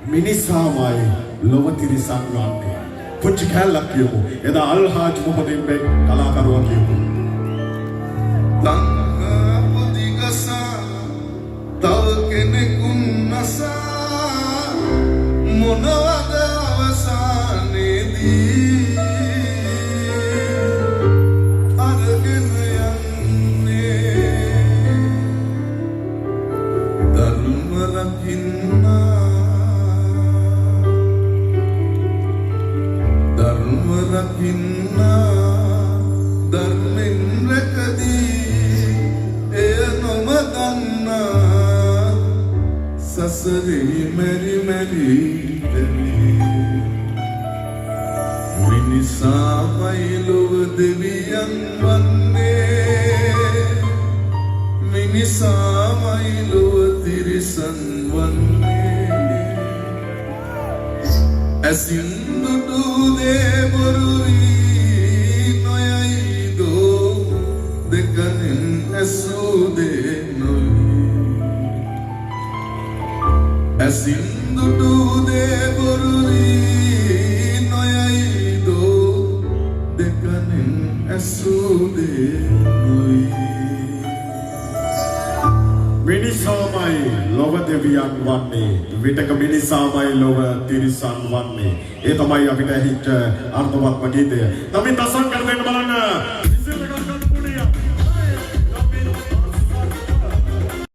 මිනිසාමයි ලොව තිරිසන් වන්නේ. පුංචි කැලක් කියමු. එදා අල්හාජ් මොහොදින් බෙක් කලාකරුවා කියමු. තව කෙනෙකුන් නසා මොනවද අවසානයේදී අරගෙන යන්නේ ධර්ම රකින්නා ධර්මෙන් රැකදී එය නොමදන්නා සසරේ මෙරි මෙරි මිනිසාමයි ලොව දෙවියන් වන්නේ මිනිසාමයි ලොව තිරිසන් වන්නේ ඇසින් දුටු දේ බොරු වී නොයයි දෝ දෙකෙන් ඇසූ දේ ඇසින් දුටු දේ බොරු වී නොයයි දෝ දෙකෙන් ඇසූ දේ මිනිසාමයි ලොව දෙවියන් වන්නේ විටක මිනිසාමයි ලොව තිරිසන් වන්නේ. ඒ තමයි අපිට හිච්ච අර්ථවත්ම ගීතය. අපි තසන් කර දෙන්න බලන්න.